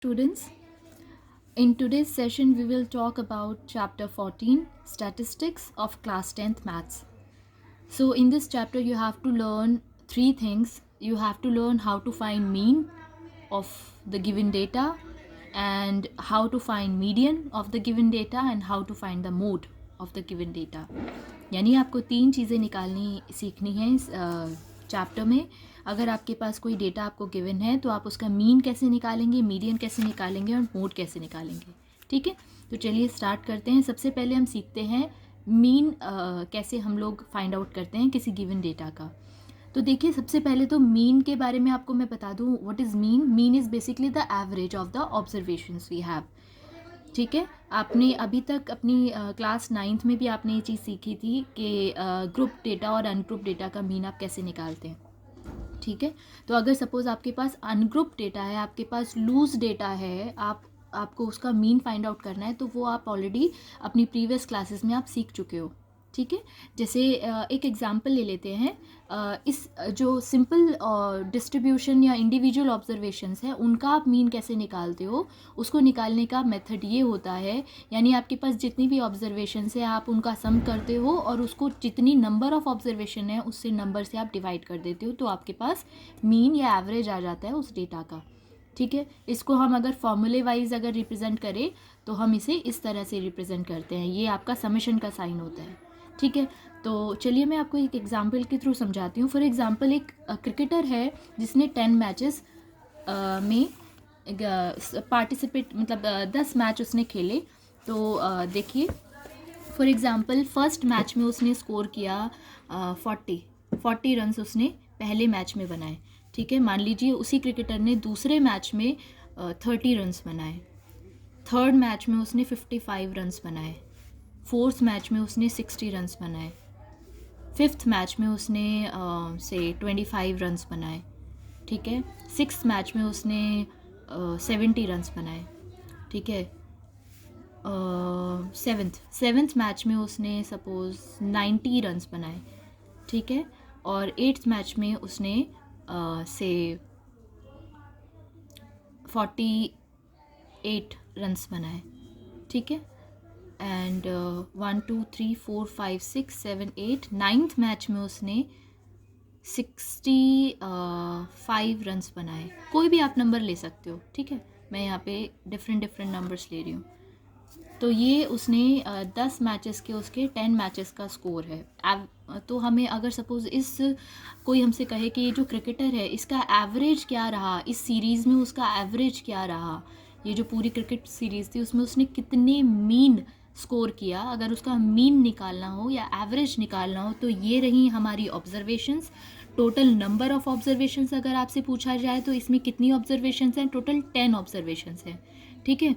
Students, in today's session we will talk about chapter 14 statistics of class 10th maths. So in this chapter you have to learn three things. You have to learn how to find mean of the given data and how to find median of the given data and how to find the mode of the given data. यानी आपको तीन चीज़ें निकालनी सीखनी है इस chapter में. अगर आपके पास कोई डेटा आपको गिवन है तो आप उसका मीन कैसे निकालेंगे, मीडियन कैसे निकालेंगे और मोड कैसे निकालेंगे. ठीक है, तो चलिए स्टार्ट करते हैं. सबसे पहले हम सीखते हैं मीन कैसे हम लोग फाइंड आउट करते हैं किसी गिवन डेटा का. तो देखिए, सबसे पहले तो मीन के बारे में आपको मैं बता दूं. What is mean? Mean is basically the average of the observations we have. ठीक है, आपने अभी तक अपनी क्लास 9th में भी आपने ये चीज़ सीखी थी कि ग्रुप डेटा और अनग्रुप डेटा का मीन आप कैसे निकालते हैं. ठीक है, तो अगर सपोज़ आपके पास अनग्रुप डेटा है, आपके पास लूज डेटा है, आपको उसका मीन फाइंड आउट करना है, तो वो आप ऑलरेडी अपनी प्रीवियस क्लासेस में आप सीख चुके हो. ठीक है, जैसे एक एग्जांपल ले लेते हैं. इस जो सिंपल डिस्ट्रीब्यूशन या इंडिविजुअल ऑब्जर्वेशंस है उनका आप मीन कैसे निकालते हो, उसको निकालने का मेथड ये होता है. यानी आपके पास जितनी भी ऑब्जर्वेशंस है आप उनका सम करते हो और उसको जितनी नंबर ऑफ ऑब्जर्वेशन है उससे नंबर से आप डिवाइड कर देते हो, तो आपके पास मीन या एवरेज आ जाता है उस डेटा का. ठीक है, इसको हम अगर फॉर्मूले वाइज अगर रिप्रेजेंट करें तो हम इसे इस तरह से रिप्रेजेंट करते हैं. ये आपका समेशन का साइन होता है. ठीक है, तो चलिए मैं आपको एक एग्जांपल के थ्रू समझाती हूँ. फॉर एग्जांपल, एक क्रिकेटर है जिसने 10 मैचेस में पार्टिसिपेट मतलब 10 मैच उसने खेले. तो देखिए, फॉर एग्जांपल फर्स्ट मैच में उसने स्कोर किया 40 रन्स उसने पहले मैच में बनाए. ठीक है, मान लीजिए उसी क्रिकेटर ने दूसरे मैच में 30 रन्स बनाए. थर्ड मैच में उसने 55 रन्स बनाए. फोर्थ मैच में उसने 60 रन्स बनाए. फिफ्थ मैच में उसने से 25 रन्स बनाए. ठीक है, सिक्स्थ मैच में उसने 70 रन्स बनाए. ठीक है, सेवेंथ मैच में उसने सपोज 90 रन्स बनाए. ठीक है, और एट्थ मैच में उसने से 48 रन्स बनाए. ठीक है, एंड 1 2 3 4 5 6 7 8 नाइन्थ मैच में उसने 65 रन्स बनाए. कोई भी आप नंबर ले सकते हो. ठीक है, मैं यहाँ पे डिफरेंट नंबर्स ले रही हूँ. तो ये उसने 10 मैचेस के उसके 10 मैचेस का स्कोर है. तो हमें अगर सपोज़ कोई हमसे कहे कि ये जो क्रिकेटर है इसका एवरेज क्या रहा, इस सीरीज़ में उसका एवरेज क्या रहा, ये जो पूरी क्रिकेट सीरीज़ थी उसमें उसने कितने मीन स्कोर किया, अगर उसका मीन निकालना हो या एवरेज निकालना हो, तो ये रही हमारी observations. Total number of observations अगर आपसे पूछा जाए तो इसमें कितनी ऑब्जर्वेशंस हैं? टोटल 10 ऑब्जर्वेशंस हैं. ठीक है,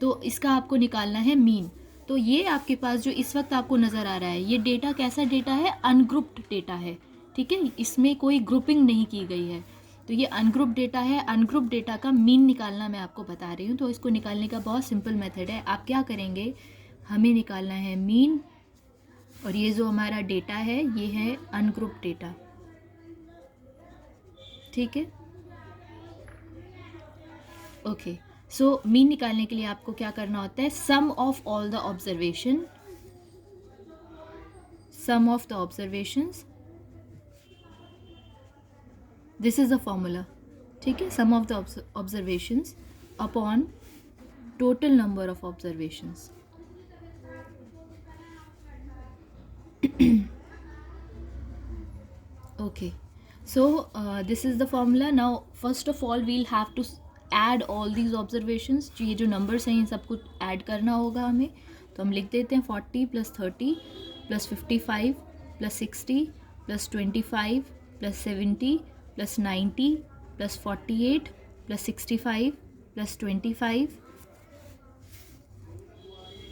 तो इसका आपको निकालना है मीन. तो ये आपके पास जो इस वक्त आपको नज़र आ रहा है, ये डेटा कैसा डेटा है? अनग्रुप्ड डेटा है. ठीक है, इसमें कोई ग्रुपिंग नहीं की गई है, तो ये अनग्रुप डेटा है. अनग्रुप डेटा का मीन निकालना मैं आपको बता रही हूँ. तो इसको निकालने का बहुत सिंपल मेथड है. आप क्या करेंगे, हमें निकालना है मीन, और ये जो हमारा डेटा है ये है अनग्रुप डेटा. ठीक है, ओके. सो मीन निकालने के लिए आपको क्या करना होता है? Sum of all the observation, sum of the observations, this is the formula. ठीक है, sum of the observations upon total number of observations. Okay, so this is the formula. Now first of all we'll have to add all these observations. ये जो numbers हैं इन सब कुछ add करना होगा हमें. तो हम लिख देते हैं 40 + 30 + 55 + 60 + 25 + 70 + 90 + 48 + 65 + 25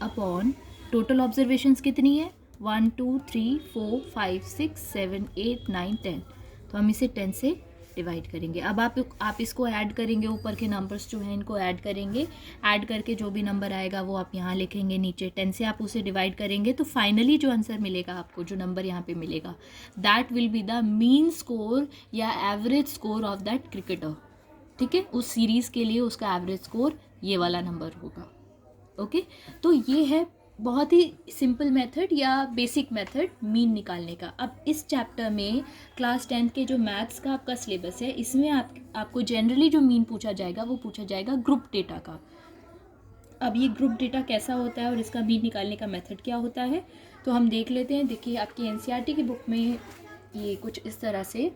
अपॉन टोटल ऑब्जर्वेशंस कितनी है? 1 2 3 4 5 6 7 8 9 10. तो हम इसे 10 से डिवाइड करेंगे. अब आप इसको ऐड करेंगे, ऊपर के नंबर्स जो हैं इनको ऐड करेंगे. ऐड करके जो भी नंबर आएगा वो आप यहाँ लिखेंगे नीचे. 10 से आप उसे डिवाइड करेंगे तो फाइनली जो आंसर मिलेगा आपको, जो नंबर यहाँ पे मिलेगा, that will be the mean score या average score of that cricketer. ठीक है, उस सीरीज़ के लिए उसका एवरेज स्कोर ये वाला नंबर होगा। ओके, तो ये है बहुत ही सिंपल मेथड या बेसिक मेथड मीन निकालने का। अब इस चैप्टर में क्लास 10 के जो मैथ्स का आपका सिलेबस है, इसमें आपको जनरली जो मीन पूछा जाएगा वो पूछा जाएगा ग्रुप डेटा का। अब ये ग्रुप डेटा कैसा होता है और इसका मीन निकालने का मेथड क्या होता है, तो हम देख लेते हैं। देखिए, आपकी एनसीईआरटी की बुक में ये कुछ इस तरह से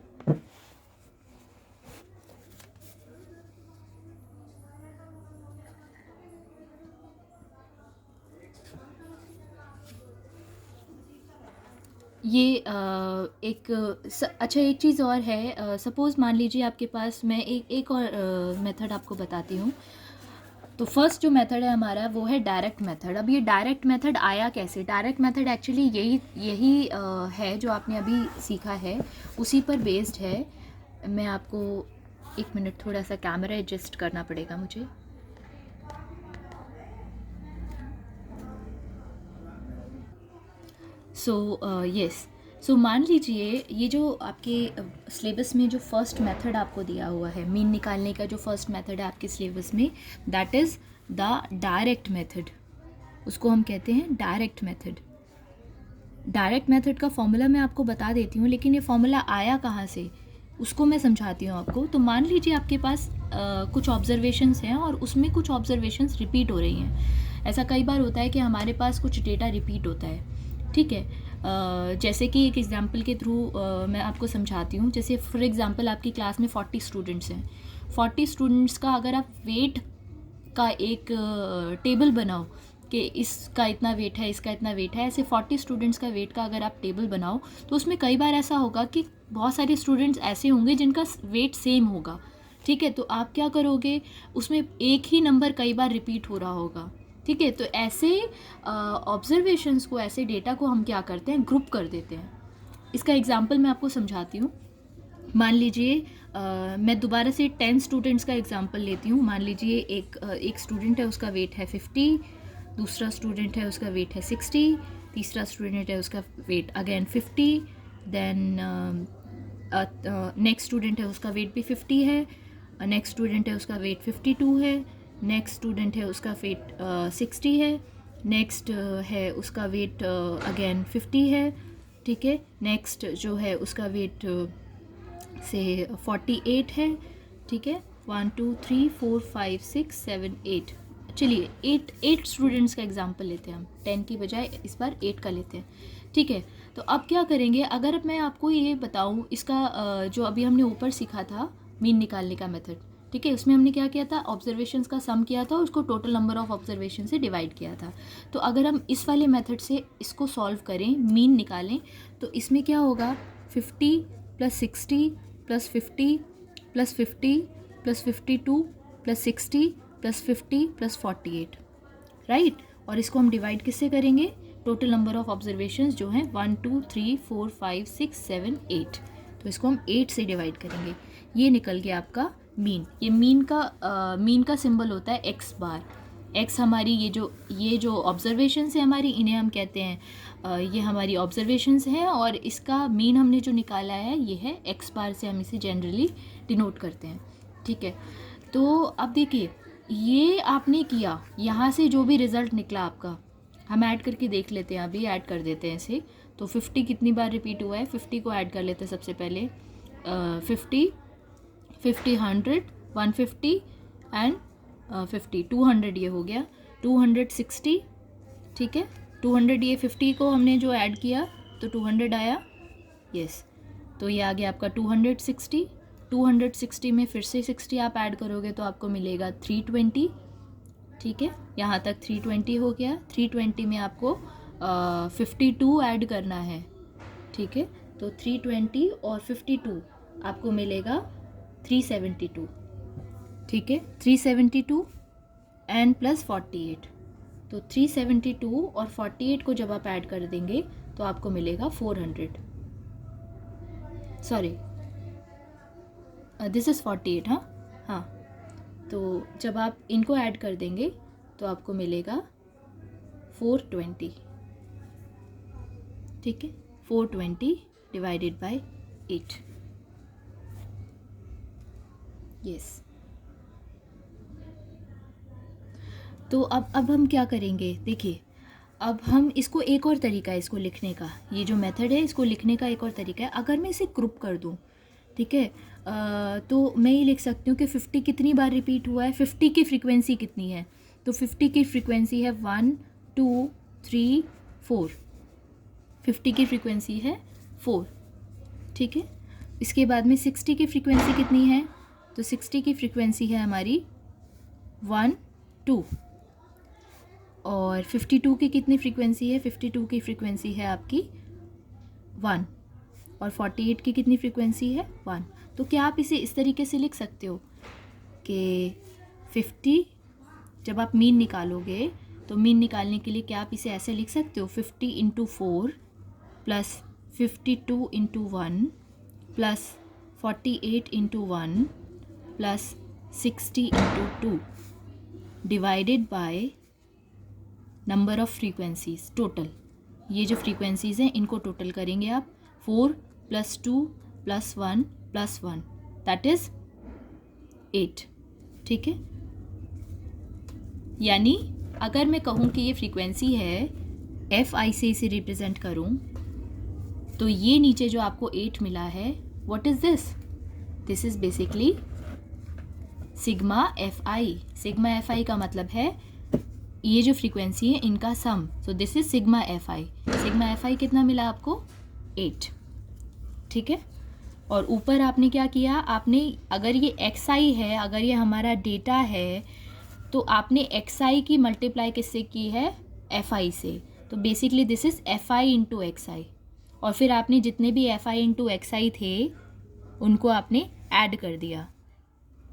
ये अच्छा, एक चीज़ और है। सपोज़ मान लीजिए आपके पास, मैं एक और मेथड आपको बताती हूँ। तो फर्स्ट जो मेथड है हमारा वो है डायरेक्ट मेथड। अब ये डायरेक्ट मेथड आया कैसे? डायरेक्ट मेथड एक्चुअली यही है जो आपने अभी सीखा है, उसी पर बेस्ड है। मैं आपको एक मिनट, थोड़ा सा कैमरा एडजस्ट करना पड़ेगा मुझे। सो मान लीजिए ये जो आपके सिलेबस में जो फर्स्ट मेथड आपको दिया हुआ है, मीन निकालने का जो फर्स्ट मेथड है आपके सिलेबस में, that is the direct method. उसको हम कहते हैं डायरेक्ट मेथड। डायरेक्ट मेथड का फॉर्मूला मैं आपको बता देती हूँ, लेकिन ये फॉर्मूला आया कहाँ से उसको मैं समझाती हूँ आपको। तो मान लीजिए आपके पास कुछ ऑब्जर्वेशंस हैं और उसमें कुछ ऑब्जर्वेशंस रिपीट हो रही हैं। ऐसा कई बार होता है कि हमारे पास कुछ डेटा रिपीट होता है, ठीक है। जैसे कि एक एग्जांपल के थ्रू मैं आपको समझाती हूँ। जैसे फॉर एग्जांपल आपकी क्लास में 40 स्टूडेंट्स हैं। 40 स्टूडेंट्स का अगर आप वेट का एक टेबल बनाओ कि इसका इतना वेट है, इसका इतना वेट है, ऐसे 40 स्टूडेंट्स का वेट का अगर आप टेबल बनाओ, तो उसमें कई बार ऐसा होगा कि बहुत सारे स्टूडेंट्स ऐसे होंगे जिनका वेट सेम होगा, ठीक है। तो आप क्या करोगे, उसमें एक ही नंबर कई बार रिपीट हो रहा होगा, ठीक है। तो ऐसे ऑब्जर्वेशंस को, ऐसे डेटा को हम क्या करते हैं, ग्रुप कर देते हैं। इसका एग्जाम्पल मैं आपको समझाती हूँ। मान लीजिए मैं दोबारा से 10 स्टूडेंट्स का एग्जांपल लेती हूँ। मान लीजिए एक स्टूडेंट है, उसका वेट है 50, दूसरा स्टूडेंट है उसका वेट है 60, तीसरा स्टूडेंट है उसका weight again 50, then next student है उसका वेट भी 50 है, नेक्स्ट स्टूडेंट है उसका वेट 52 है, नेक्स्ट स्टूडेंट है उसका वेट 60 है, नेक्स्ट है उसका वेट अगेन 50 है, ठीक है। नेक्स्ट जो है उसका वेट से 48 है, ठीक है। 1 2 3 4 5 6 7 8, चलिए 8 स्टूडेंट्स का एग्जांपल लेते हैं हम। 10 की बजाय इस बार 8 का लेते हैं, ठीक है। तो अब क्या करेंगे, अगर मैं आपको ये बताऊं, इसका जो अभी हमने ऊपर सीखा था मीन निकालने का मेथड, ठीक है, उसमें हमने क्या किया था, ऑब्जर्वेशंस का सम किया था, उसको टोटल नंबर ऑफ ऑब्जर्वेशन से डिवाइड किया था। तो अगर हम इस वाले मेथड से इसको सॉल्व करें, मीन निकालें, तो इसमें क्या होगा, 50 + 60 + 50 + 50 + 52 + 60 + 50 + 48, राइट। और इसको हम डिवाइड किससे करेंगे, टोटल नंबर ऑफ ऑब्जर्वेशंस जो हैं 1 2 3 4 5 6 7 8, तो इसको हम 8 से डिवाइड करेंगे। ये निकल गया आपका मीन। ये मीन का सिंबल होता है एक्स बार। एक्स हमारी ये जो ऑब्जर्वेशंस है हमारी, इन्हें हम कहते हैं ये हमारी ऑब्जर्वेशंस हैं, और इसका मीन हमने जो निकाला है ये है एक्स बार से हम इसे जनरली डिनोट करते हैं, ठीक है। तो अब देखिए, ये आपने किया, यहाँ से जो भी रिज़ल्ट निकला आपका, हम ऐड करके देख लेते हैं। अभी ऐड कर देते हैं इसे। तो 50 कितनी बार रिपीट हुआ है, 50 को ऐड कर लेते हैं सबसे पहले। 50 50 100 150 एंड 50 200, ये हो गया 260, ठीक है। 200, ये 50 को हमने जो ऐड किया तो 200 आया, यस। तो ये आ गया आपका 260। 260 में फिर से 60 आप ऐड करोगे तो आपको मिलेगा 320, ठीक है। यहाँ तक 320 हो गया। 320 में आपको 52 ऐड करना है, ठीक है। तो 320 और 52 आपको मिलेगा 372, ठीक है। 372 एंड प्लस 48, तो 372 और 48 को जब आप ऐड कर देंगे तो आपको मिलेगा 400, सॉरी दिस इज़ 48, हाँ। तो जब आप इनको ऐड कर देंगे तो आपको मिलेगा 420, ठीक है। 420 डिवाइडेड बाय 8, यस। तो अब हम क्या करेंगे, देखिए अब हम इसको, एक और तरीका है इसको लिखने का, ये जो मेथड है इसको लिखने का एक और तरीका है। अगर मैं इसे ग्रुप कर दूँ, ठीक है, तो मैं ये लिख सकती हूँ कि 50 कितनी बार रिपीट हुआ है, 50 की फ्रीक्वेंसी कितनी है, तो 50 की फ्रीक्वेंसी है 1 2 3 4, 50 की फ्रीक्वेंसी है 4, ठीक है। इसके बाद में 60 की फ्रीक्वेंसी कितनी है, तो 60 की फ्रीक्वेंसी है हमारी 1 2, और 52 की कितनी फ्रीक्वेंसी है, 52 की फ्रीक्वेंसी है आपकी 1, और 48 की कितनी फ्रीक्वेंसी है 1। तो क्या आप इसे इस तरीके से लिख सकते हो कि 50, जब आप मीन निकालोगे तो मीन निकालने के लिए क्या आप इसे ऐसे लिख सकते हो, 50 into 4 plus 52 into 1 plus 48 into 1 plus 60 into 2 divided by number of frequencies total. ये जो फ्रीक्वेंसीज़ हैं इनको टोटल करेंगे आप, 4 + 2 + 1 + 1 दैट इज़ 8, ठीक है। यानी अगर मैं कहूँ कि ये फ्रीक्वेंसी है, FI से इसे रिप्रेजेंट करूँ, तो ये नीचे जो आपको 8 मिला है, what is this, this is basically sigma FI। Sigma FI का मतलब है ये जो फ्रीक्वेंसी है इनका sum, so this is sigma FI। Sigma FI कितना मिला आपको, 8, ठीक है। और ऊपर आपने क्या किया, आपने अगर ये XI है, अगर ये हमारा डेटा है, तो आपने XI की मल्टीप्लाई किससे की है, FI से। तो basically this is FI into XI, और फिर आपने जितने भी FI इंटू XI थे उनको आपने ऐड कर दिया।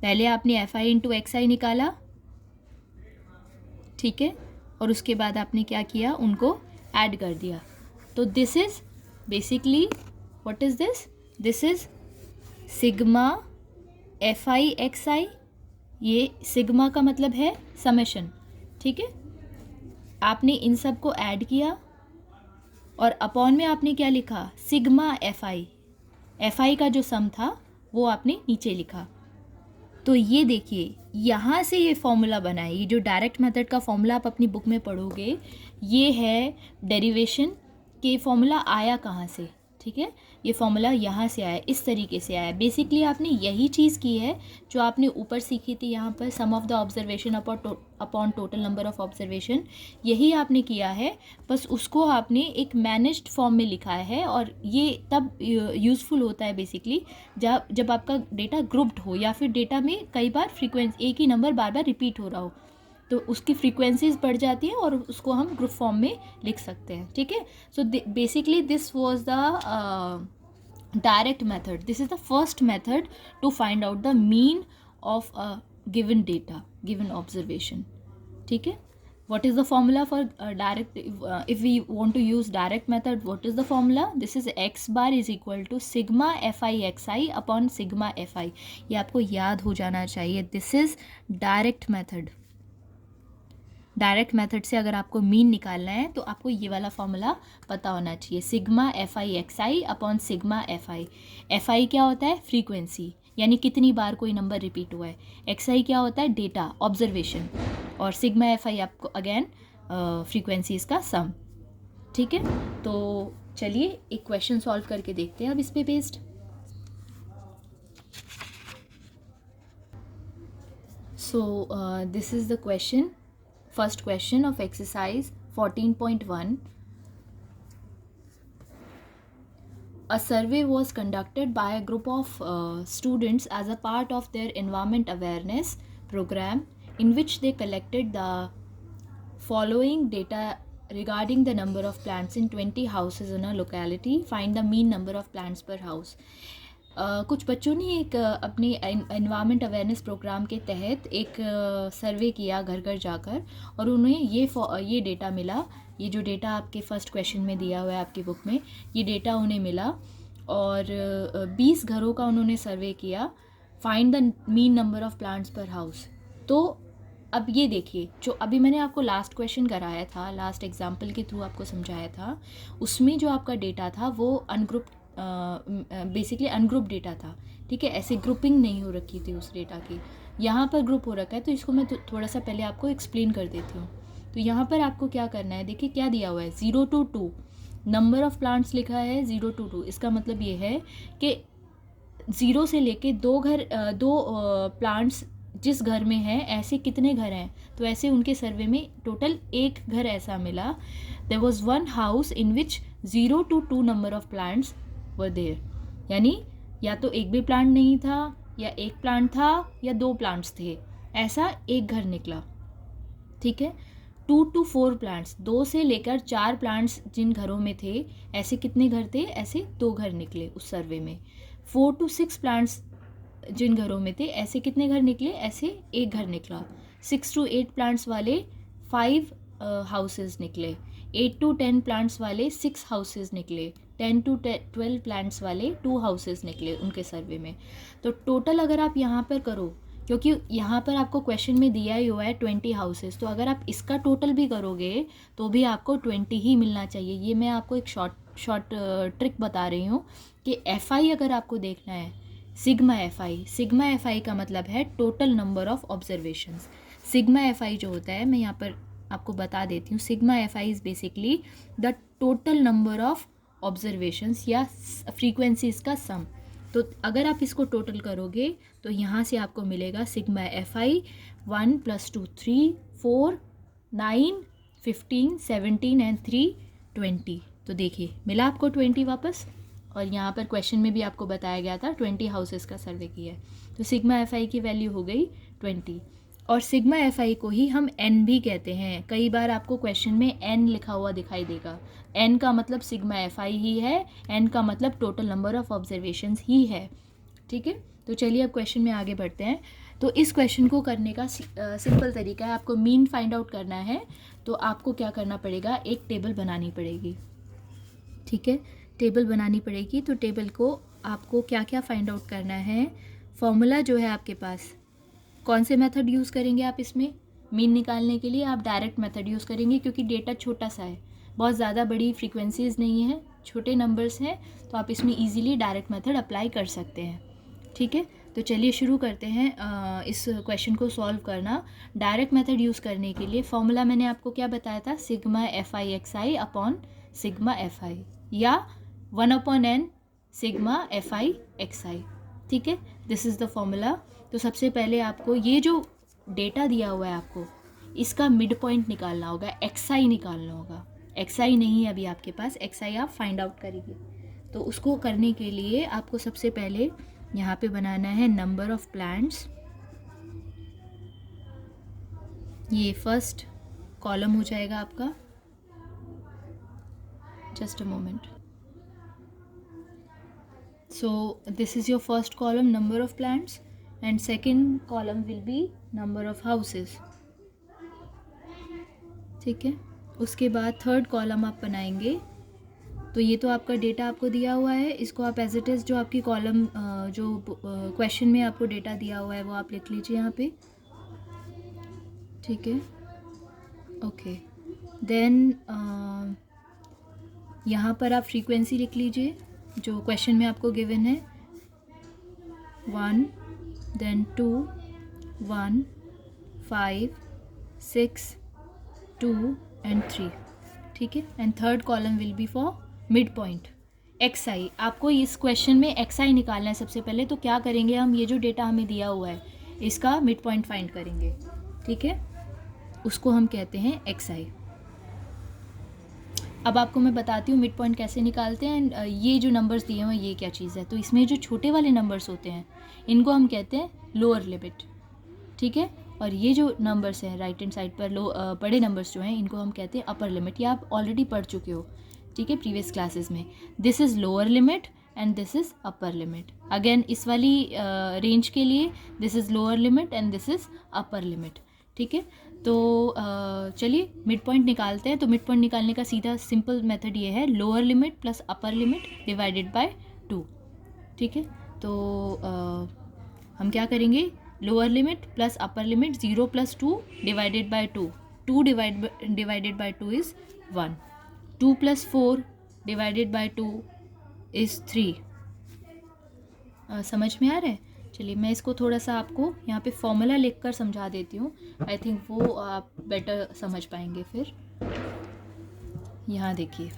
पहले आपने FI इंटू XI निकाला, ठीक है, और उसके बाद आपने क्या किया, उनको ऐड कर दिया। तो this is basically what is this, this is sigma FI XI। ये सिग्मा का मतलब है समेशन, ठीक है। आपने इन सब को ऐड किया और अपॉन में आपने क्या लिखा, सिग्मा FI का जो सम था वो आपने नीचे लिखा। तो ये देखिए यहाँ से ये फॉर्मूला बना है, ये जो डायरेक्ट मेथड का फॉर्मूला आप अपनी बुक में पढ़ोगे, ये है डेरिवेशन के फॉर्मूला आया कहाँ से, ठीक है। ये फॉर्मूला यहाँ से आया, इस तरीके से आया। बेसिकली आपने यही चीज़ की है जो आपने ऊपर सीखी थी यहाँ पर, sum of the observation upon total number of observation, यही आपने किया है, बस उसको आपने एक मैनेज्ड फॉर्म में लिखा है। और ये तब यूज़फुल होता है बेसिकली जब आपका डेटा ग्रुप्ड हो, या फिर डेटा में कई बार फ्रीक्वेंसी एक ही नंबर बार बार रिपीट हो रहा हो, तो उसकी फ्रीक्वेंसीज बढ़ जाती हैं और उसको हम ग्रुप फॉर्म में लिख सकते हैं, ठीक है। So basically this was the direct method. This is the first method to find out the mean of a given data, given observation, ठीक है। What is the formula for direct, if we want to use direct method, what is the formula, this is x bar is equal to sigma FI XI upon sigma FI। ये आपको याद हो जाना चाहिए, this is direct method। Direct method से अगर आपको mean निकालना है तो आपको ये वाला फॉर्मूला पता होना चाहिए, sigma FI XI upon sigma FI। FI क्या होता है, फ्रीक्वेंसी, यानी कितनी बार कोई नंबर रिपीट हुआ है। XI क्या होता है, डेटा, ऑब्जर्वेशन, और सिग्मा FI आपको अगेन फ्रीक्वेंसीज का सम, ठीक है। तो चलिए एक क्वेश्चन सॉल्व करके देखते हैं अब इस पे based. So this is the question, first question of exercise 14.1. A survey was conducted by a group of students as a part of their environment awareness program, in which they collected the following data regarding the number of plants in 20 houses in a locality. Find the mean number of plants per house. कुछ बच्चों ने एक अपनी environment awareness programme के तहत एक सर्वे किया घर घर जाकर, और उन्हें ये डेटा मिला, ये जो डेटा आपके फर्स्ट क्वेश्चन में दिया हुआ है आपकी बुक में, ये डेटा उन्हें मिला। और 20 घरों का उन्होंने सर्वे किया। Find the mean number of plants पर हाउस। तो अब ये देखिए, जो अभी मैंने आपको लास्ट क्वेश्चन कराया था, लास्ट एग्जाम्पल के थ्रू आपको समझाया था, उसमें जो आपका डेटा था वो बेसिकली अनग्रुप डेटा था, ठीक है। ऐसे ग्रुपिंग नहीं हो रखी थी उस डेटा की। यहाँ पर ग्रुप हो रखा है, तो इसको मैं थोड़ा सा पहले आपको एक्सप्लेन कर देती हूँ। तो यहाँ पर आपको क्या करना है, देखिए क्या दिया हुआ है, 0 to 2 नंबर ऑफ़ प्लांट्स लिखा है, 0 to 2। इसका मतलब ये है कि 0 से लेके दो प्लांट्स जिस घर में है, ऐसे कितने घर हैं, तो ऐसे उनके सर्वे में टोटल एक घर ऐसा मिला। There was one house in which 0 to 2 number of plants were there, यानी या तो एक भी प्लांट नहीं था, या एक प्लांट था, या 2 प्लांट्स थे, ऐसा एक घर निकला। ठीक है, 2 to 4 प्लांट्स, 2 से लेकर 4 प्लांट्स जिन घरों में थे, ऐसे कितने घर थे, ऐसे 2 घर निकले उस सर्वे में। 4 to 6 प्लांट्स जिन घरों में थे, ऐसे कितने घर निकले, ऐसे एक घर निकला। 6 to 8 प्लांट्स वाले 5 हाउसेस निकले। 8 to 10 प्लांट्स वाले 6 हाउसेस निकले। 10 to 12 प्लांट्स वाले 2 हाउसेस निकले उनके सर्वे में। तो टोटल अगर आप यहाँ पर करो, क्योंकि यहाँ पर आपको क्वेश्चन में दिया ही हुआ है 20 हाउसेस, तो अगर आप इसका टोटल भी करोगे तो भी आपको 20 ही मिलना चाहिए। ये मैं आपको एक शॉर्ट ट्रिक बता रही हूँ कि FI अगर आपको देखना है, सिग्मा FI का मतलब है total number of observations. Sigma FI जो होता है, मैं यहाँ पर आपको बता देती हूँ, sigma FI is basically the total number of observations या फ्रीक्वेंसीज का सम। तो अगर आप इसको टोटल करोगे तो यहाँ से आपको मिलेगा सिग्मा FI 1 + 2 3 4 9 15 17 एंड 3 20। तो देखिए मिला आपको 20 वापस, और यहाँ पर क्वेश्चन में भी आपको बताया गया था 20 हाउसेस का सर्वे किया है। तो सिग्मा FI की वैल्यू हो गई 20, और सिग्मा FI को ही हम N भी कहते हैं। कई बार आपको क्वेश्चन में N लिखा हुआ दिखाई देगा। N का मतलब सिग्मा FI ही है, N का मतलब टोटल नंबर ऑफ ऑब्जर्वेशंस ही है। ठीक है, तो चलिए अब क्वेश्चन में आगे बढ़ते हैं। तो इस क्वेश्चन को करने का सिंपल तरीका है, आपको मीन फाइंड आउट करना है, तो आपको क्या करना पड़ेगा, एक टेबल बनानी पड़ेगी। ठीक है, टेबल बनानी पड़ेगी। तो टेबल को आपको क्या क्या फाइंड आउट करना है, फॉर्मूला जो है आपके पास, कौन से मेथड यूज़ करेंगे आप इसमें मीन निकालने के लिए, आप डायरेक्ट मेथड यूज़ करेंगे, क्योंकि डेटा छोटा सा है, बहुत ज़्यादा बड़ी फ्रीक्वेंसीज नहीं है, छोटे नंबर्स हैं, तो आप इसमें इजीली डायरेक्ट मेथड अप्लाई कर सकते हैं। ठीक है, तो चलिए शुरू करते हैं इस क्वेश्चन को सॉल्व करना। डायरेक्ट मेथड यूज़ करने के लिए फॉर्मूला मैंने आपको क्या बताया था, sigma FI XI upon sigma FI, या 1/n सिग्मा FI XI। ठीक है, दिस इज़ द फॉर्मूला। तो सबसे पहले आपको ये जो डेटा दिया हुआ है, आपको इसका मिड पॉइंट निकालना होगा, XI निकालना होगा। XI नहीं है अभी आपके पास, XI आप फाइंड आउट करेंगे। तो उसको करने के लिए आपको सबसे पहले यहाँ पे बनाना है नंबर ऑफ प्लांट्स। ये फर्स्ट कॉलम हो जाएगा आपका, just a moment. So this is your first column, number of plants, and second column will be number of houses. ठीक है, उसके बाद थर्ड कॉलम आप बनाएंगे। तो ये तो आपका डेटा आपको दिया हुआ है, इसको आप एज इट इज़ जो आपकी कॉलम जो क्वेश्चन में आपको डेटा दिया हुआ है वो आप लिख लीजिए यहाँ पे। ठीक है, ओके, देन यहाँ पर आप फ्रीक्वेंसी लिख लीजिए जो क्वेश्चन में आपको गिवन है, 1, देन 2, 1, 5, 6, 2 एंड 3। ठीक है, and third column will be for mid point XI। आपको इस क्वेश्चन में XI निकालना है सबसे पहले। तो क्या करेंगे हम, ये जो डेटा हमें दिया हुआ है इसका मिड पॉइंट फाइंड करेंगे। ठीक है, उसको हम कहते हैं XI। अब आपको मैं बताती हूँ मिड पॉइंट कैसे निकालते हैं। ये जो नंबर्स दिए हुए हैं ये क्या चीज़ है, तो इसमें जो छोटे वाले नंबर्स होते हैं इनको हम कहते हैं लोअर लिमिट। ठीक है, और ये जो नंबर्स हैं राइट हैंड साइड पर बड़े नंबर्स जो हैं इनको हम कहते हैं अपर लिमिट। ये आप ऑलरेडी पढ़ चुके हो, ठीक है, प्रीवियस क्लासेस में। This is lower limit and this is upper limit. Again इस वाली रेंज के लिए this is lower limit and this is upper limit. ठीक है, तो चलिए मिड पॉइंट निकालते हैं। तो मिड पॉइंट निकालने का सीधा सिंपल मेथड ये है, lower limit plus upper limit divided by 2। ठीक है, तो हम क्या करेंगे, lower limit plus upper limit, 0 + 2 divided by 2, 2 divided by 2 is 1, 2 + 4 divided by 2 is 3। समझ में आ रहा है? चलिए मैं इसको थोड़ा सा आपको यहाँ पे फॉर्मूला लिख कर समझा देती हूँ, आई थिंक वो आप बेटर समझ पाएंगे फिर। यहाँ देखिए,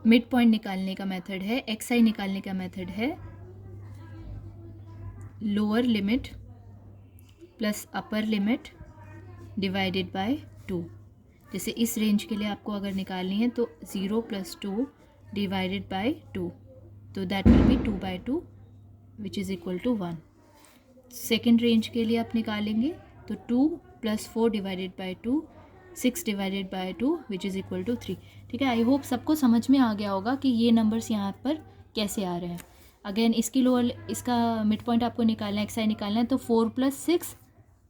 मिड पॉइंट निकालने का मेथड है, एक्स आई निकालने का मेथड है lower limit plus upper limit divided by 2। जैसे इस रेंज के लिए आपको अगर निकालनी है तो 0 + 2 डिवाइडेड बाय 2, तो that will be 2/2 which is equal to 1। Second range के लिए आप निकालेंगे तो 2 + 4 divided by 2, 6 divided by 2 which is equal to 3। ठीक है, आई होप सबको समझ में आ गया होगा कि ये नंबर्स यहाँ पर कैसे आ रहे हैं। अगेन इसकी लोअर, इसका मिड पॉइंट आपको निकालना है, एक्स आई निकालना है, तो 4 + 6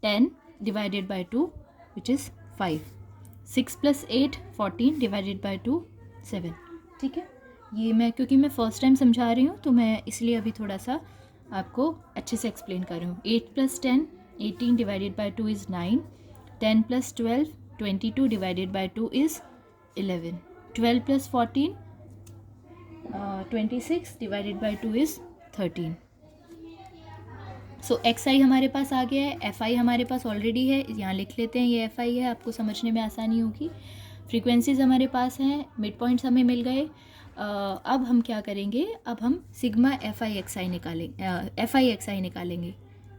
10 divided by 2 which is 5, 6 + 8 14 divided by 2 7। ठीक है, ये मैं क्योंकि मैं फर्स्ट टाइम समझा रही हूँ तो मैं इसलिए अभी थोड़ा सा आपको अच्छे से एक्सप्लेन कर रही हूँ। 8 + 10 18 divided by 2 is 9, 10 + 12 22 divided by 2 is 11, 12 + 14 26 divided by 2 is 13। So x i हमारे पास आ गया है, एफ आई हमारे पास ऑलरेडी है, यहाँ लिख लेते हैं, ये एफ आई है, आपको समझने में आसानी होगी। फ्रीक्वेंसीज हमारे पास हैं, मिड पॉइंट्स हमें मिल गए। अब हम क्या करेंगे, अब हम सिग्मा एफ आई एक्स आई निकालेंगे, एफ आई एक्स आई निकालेंगे।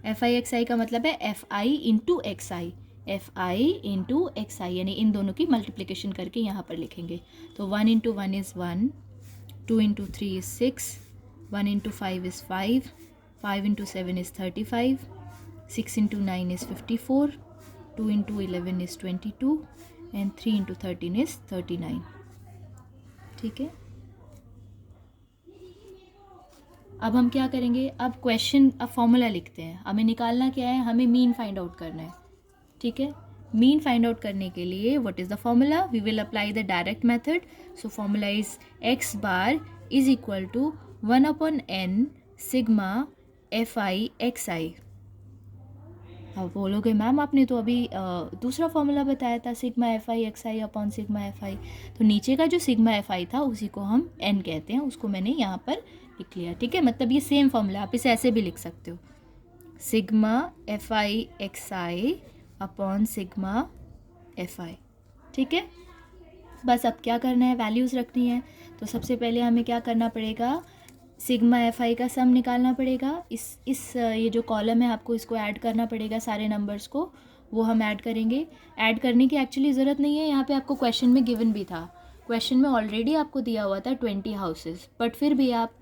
एफ आई एक्स आई का मतलब है f i into x i, f i into x i, यानी इन दोनों की मल्टीप्लिकेशन करके यहाँ पर लिखेंगे। तो 1 × 1 is 1, 2 × 3 is 6, 1 × 5 is 5, 5 × 7 is 35, 6 × 9 is 54, 2 × 11 is 22 and 3 × 13 is 39। ठीक है, अब हम क्या करेंगे, अब क्वेश्चन, अब फॉर्मूला लिखते हैं। हमें निकालना क्या है, हमें मीन फाइंड आउट करना है। ठीक है, मीन फाइंड आउट करने के लिए what is the formula, we will apply the direct method. So formula is x bar is equal to 1/n sigma f i x i. अब बोलोगे मैम आपने तो अभी दूसरा फॉर्मूला बताया था, sigma f i x I upon sigma f आई। तो नीचे का जो सिग्मा एफ आई था उसी को हम n कहते हैं, उसको मैंने यहाँ पर लिख लिया। ठीक है, मतलब ये सेम फॉर्मूला, आप इसे ऐसे भी लिख सकते हो, sigma f i x I upon sigma f आई। ठीक है, बस अब क्या करना है, वैल्यूज़ रखनी है। तो सबसे पहले हमें क्या करना पड़ेगा, सिग्मा एफ आई का सम निकालना पड़ेगा। इस ये जो कॉलम है आपको इसको ऐड करना पड़ेगा, सारे नंबर्स को, वो हम ऐड करेंगे। ऐड करने की एक्चुअली ज़रूरत नहीं है, यहाँ पे आपको क्वेश्चन में गिवन भी था, क्वेश्चन में ऑलरेडी आपको दिया हुआ था 20 हाउसेस, बट फिर भी आप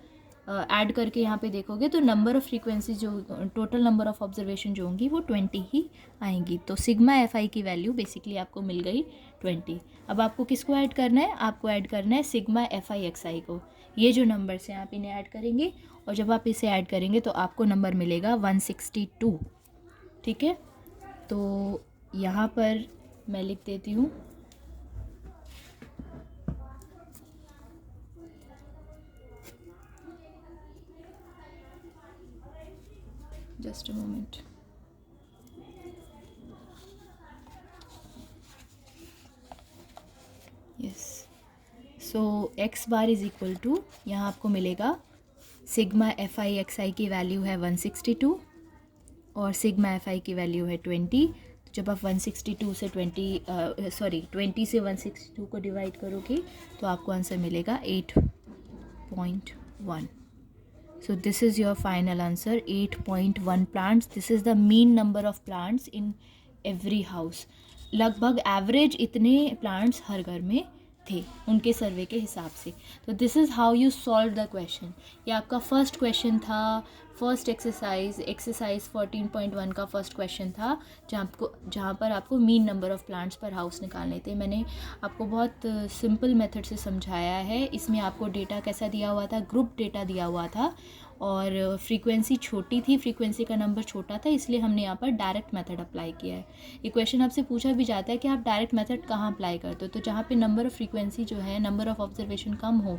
ऐड करके यहाँ पे देखोगे तो नंबर ऑफ़ फ्रीक्वेंसी जो, टोटल नंबर ऑफ़ ऑब्जर्वेशन जो होंगी वो 20 ही आएंगी। तो सिग्मा एफ आई की वैल्यू बेसिकली आपको मिल गई 20। अब आपको किसको ऐड करना है, आपको ऐड करना है सिग्मा एफ आई एक्स आई को। ये जो नंबर्स हैं आप इन्हें ऐड करेंगे, और जब आप इसे ऐड करेंगे तो आपको नंबर मिलेगा 162। ठीक है, तो यहाँ पर मैं लिख देती हूँ, just a moment. Yes, so x bar is equal to, यहाँ आपको मिलेगा sigma f i x i की वैल्यू है 162 और सिग्मा एफ आई की वैल्यू है 20। तो जब आप 162 से 20 से 162 को डिवाइड करोगे तो आपको आंसर मिलेगा 8.1। So this is your final answer, 8.1 plants. This is the mean number of plants in every house. लगभग एवरेज इतने प्लांट्स हर घर में थे उनके सर्वे के हिसाब से। तो this is how you solve the question. ये आपका फर्स्ट क्वेश्चन था, फर्स्ट एक्सरसाइज 14.1 का फर्स्ट क्वेश्चन था, जहाँ पर आपको मीन नंबर ऑफ़ प्लांट्स पर हाउस निकालने थे। मैंने आपको बहुत सिंपल मेथड से समझाया है। इसमें आपको डेटा कैसा दिया हुआ था, ग्रुप डेटा दिया हुआ था, और फ्रीक्वेंसी छोटी थी, फ्रीक्वेंसी का नंबर छोटा था, इसलिए हमने यहाँ पर डायरेक्ट मेथड अप्लाई किया है। ये क्वेश्चन आपसे पूछा भी जाता है कि आप डायरेक्ट मेथड कहाँ अप्लाई करते हो, तो जहाँ पे नंबर ऑफ़ फ्रीक्वेंसी जो है, नंबर ऑफ़ ऑब्जर्वेशन कम हो,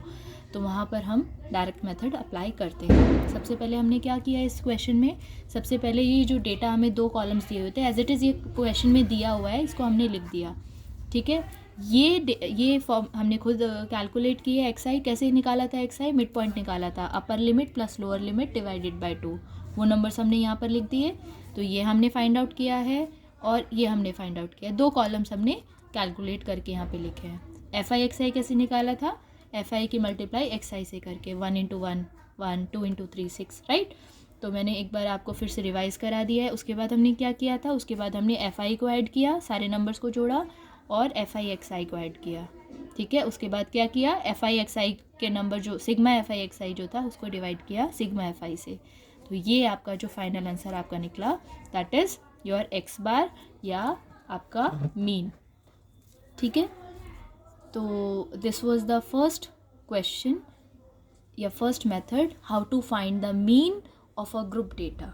तो वहाँ पर हम डायरेक्ट मेथड अप्लाई करते हैं। सबसे पहले हमने क्या किया इस क्वेश्चन में, सबसे पहले ये जो डेटा हमें 2 कॉलम्स दिए हुए थे, एज इट इज़ ये क्वेश्चन में दिया हुआ है, इसको हमने लिख दिया। ठीक है, ये फॉर्म हमने खुद कैलकुलेट की है। एक्स आई कैसे निकाला था, एक्स आई मिड पॉइंट निकाला था, upper limit plus lower limit divided by 2, वो नंबर्स हमने यहाँ पर लिख दिए। तो ये हमने फाइंड आउट किया है और ये हमने फाइंड आउट किया, 2 कॉलम्स हमने कैलकुलेट करके यहाँ पे लिखे हैं। एफ आई एक्स आई कैसे निकाला था, एफ आई की मल्टीप्लाई एक्स आई से करके, 1 इंटू 1 1, 2 इंटू 3 6, राइट। तो मैंने एक बार आपको फिर से रिवाइज़ करा दिया है। उसके बाद हमने क्या किया था, उसके बाद हमने एफ आई को ऐड किया, सारे नंबर्स को जोड़ा और एफ आई एक्स आई को ऐड किया, ठीक है। उसके बाद क्या किया, एफ आई एक्स आई के नंबर जो सिग्मा एफ आई एक्स आई जो था उसको डिवाइड किया सिग्मा एफ आई से। तो ये आपका जो फाइनल आंसर आपका निकला, that is your x bar या आपका मीन, ठीक है। तो this was the first question या first method, how to find the mean of a group data.